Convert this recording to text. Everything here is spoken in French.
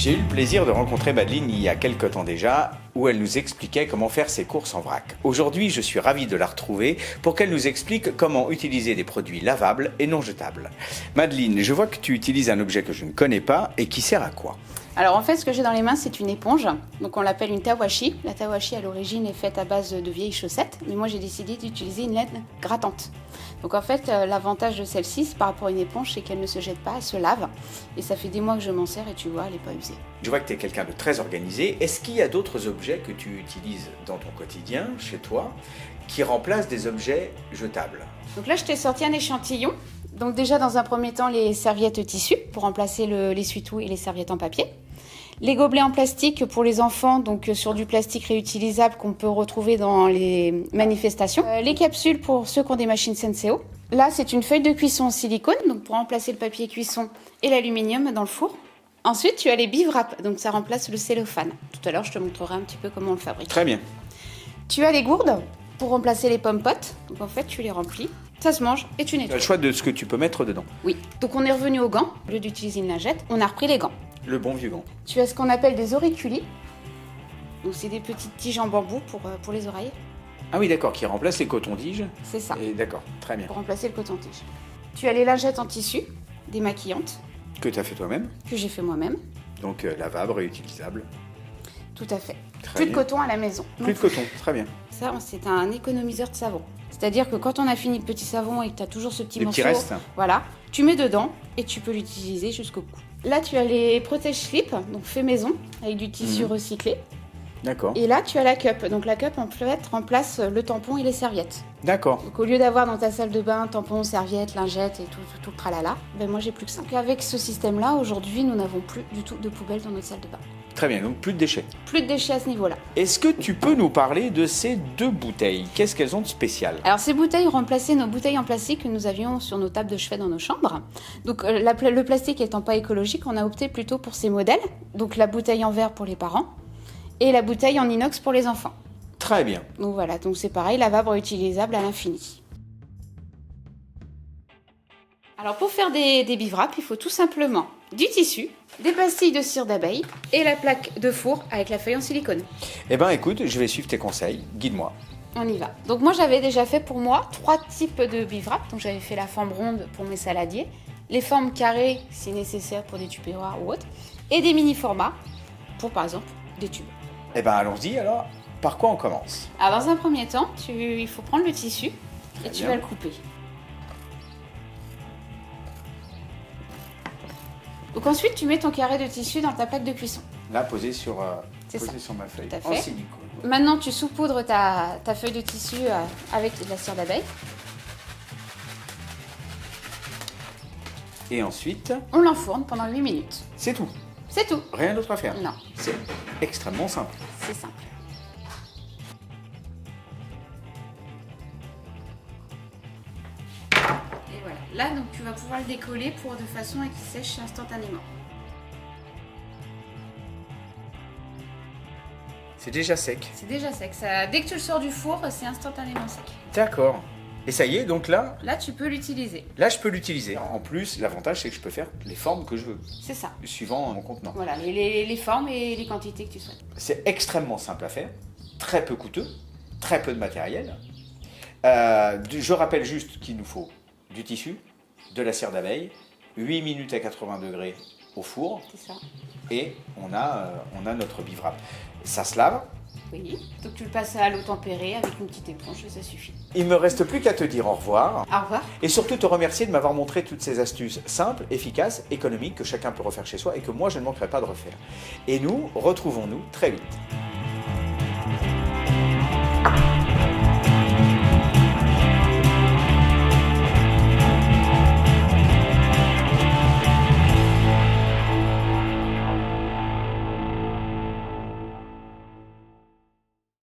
J'ai eu le plaisir de rencontrer Madeleine il y a quelque temps déjà, où elle nous expliquait comment faire ses courses en vrac. Aujourd'hui, je suis ravi de la retrouver pour qu'elle nous explique comment utiliser des produits lavables et non jetables. Madeleine, je vois que tu utilises un objet que je ne connais pas et qui sert à quoi? Alors en fait, ce que j'ai dans les mains, c'est une éponge. Donc on l'appelle une tawashi. La tawashi, à l'origine, est faite à base de vieilles chaussettes. Mais moi, j'ai décidé d'utiliser une laine grattante. Donc en fait, l'avantage de celle-ci, par rapport à une éponge, c'est qu'elle ne se jette pas, elle se lave. Et ça fait des mois que je m'en sers et tu vois, elle n'est pas usée. Je vois que tu es quelqu'un de très organisé. Est-ce qu'il y a d'autres objets que tu utilises dans ton quotidien, chez toi, qui remplacent des objets jetables? Donc là, je t'ai sorti un échantillon. Donc déjà, dans un premier temps, les serviettes tissu pour remplacer l'essuie-tout et les serviettes en papier. Les gobelets en plastique pour les enfants, donc sur du plastique réutilisable qu'on peut retrouver dans les manifestations. Les capsules pour ceux qui ont des machines Senseo. Là, c'est une feuille de cuisson en silicone, donc pour remplacer le papier cuisson et l'aluminium dans le four. Ensuite, tu as les bivraps, donc ça remplace le cellophane. Tout à l'heure, je te montrerai un petit peu comment on le fabrique. Très bien. Tu as les gourdes pour remplacer les pommes-potes. Donc en fait, tu les remplis, ça se mange et tu Tu as nettoies. le choix de ce que tu peux mettre dedans. Oui. Donc on est revenu aux gants. Au lieu d'utiliser une lingette, on a repris les gants. Le bon vieux gant. Tu as ce qu'on appelle des auriculis. Donc c'est des petites tiges en bambou pour les oreilles. Ah oui, d'accord, qui remplace les cotons-tiges. C'est ça, Et d'accord, très bien. pour remplacer le coton-tige. Tu as les lingettes en tissu, démaquillantes, Que tu as fait toi-même. que j'ai fait moi-même. Donc lavable, réutilisable. Tout à fait. Très Plus de bien. coton à la maison. Plus de coton, très bien. Ça, c'est un économiseur de savon. C'est-à-dire que quand on a fini le petit savon et que tu as toujours ce petit Les morceau, petits restes. voilà, tu mets dedans et tu peux l'utiliser jusqu'au cou. Là, tu as les protège-slips, donc fait maison, avec du tissu recyclé. D'accord. Et là, tu as la cup. Donc la cup, en fait, remplace le tampon et les serviettes. D'accord. Donc au lieu d'avoir dans ta salle de bain tampon, serviette, lingette et tout le tralala, ben moi j'ai plus que ça. Donc avec ce système-là, aujourd'hui, nous n'avons plus du tout de poubelle dans notre salle de bain. Très bien, donc plus de déchets. Plus de déchets à ce niveau-là. Est-ce que tu peux nous parler de ces deux bouteilles? Qu'est-ce qu'elles ont de spécial? Alors ces bouteilles remplaçaient nos bouteilles en plastique que nous avions sur nos tables de chevet dans nos chambres. Donc le plastique étant pas écologique, on a opté plutôt pour ces modèles. Donc la bouteille en verre pour les parents et la bouteille en inox pour les enfants. Très bien. Donc voilà, donc c'est pareil, lavable réutilisable à l'infini. Alors pour faire des bivraps, il faut tout simplement du tissu, des pastilles de cire d'abeille et la plaque de four avec la feuille en silicone. Eh ben écoute, je vais suivre tes conseils. Guide-moi. On y va. Donc moi j'avais déjà fait pour moi 3 types de bivraps. Donc j'avais fait la forme ronde pour mes saladiers, les formes carrées si nécessaire pour des tupperwares ou autres, et des mini formats pour par exemple des tubes. Eh ben allons-y alors. Par quoi on commence? Alors dans un premier temps, il faut prendre le tissu et Très tu bien. vas le couper. Donc ensuite tu mets ton carré de tissu dans ta plaque de cuisson. Là, posé sur C'est ça. ma feuille. Tout à En fait. silicone. Maintenant tu saupoudres ta feuille de tissu avec de la cire d'abeille. Et ensuite, On l'enfourne pendant 8 minutes. c'est tout. C'est tout. Rien d'autre à faire. Non, C'est extrêmement simple. c'est simple. Et voilà. Là, donc, tu vas pouvoir le décoller de façon à qu'il sèche instantanément. C'est déjà sec. C'est déjà sec. Ça, dès que tu le sors du four, c'est instantanément sec. D'accord. Et ça y est, donc là, Là, tu peux l'utiliser. je peux l'utiliser. En plus, l'avantage, c'est que je peux faire les formes que je veux, C'est ça. suivant mon contenant. Voilà, les formes et les quantités que tu souhaites. C'est extrêmement simple à faire, très peu coûteux, très peu de matériel. Je rappelle juste qu'il nous faut du tissu, de la cire d'abeille, 8 minutes à 80 degrés au four, C'est ça. et on a notre bivrap. Ça se lave. Oui. Donc, tu le passes à l'eau tempérée avec une petite éponge et ça suffit. Il me reste plus qu'à te dire au revoir. Au revoir. Et surtout te remercier de m'avoir montré toutes ces astuces simples, efficaces, économiques, que chacun peut refaire chez soi et que moi je ne manquerai pas de refaire. Et nous, retrouvons-nous très vite.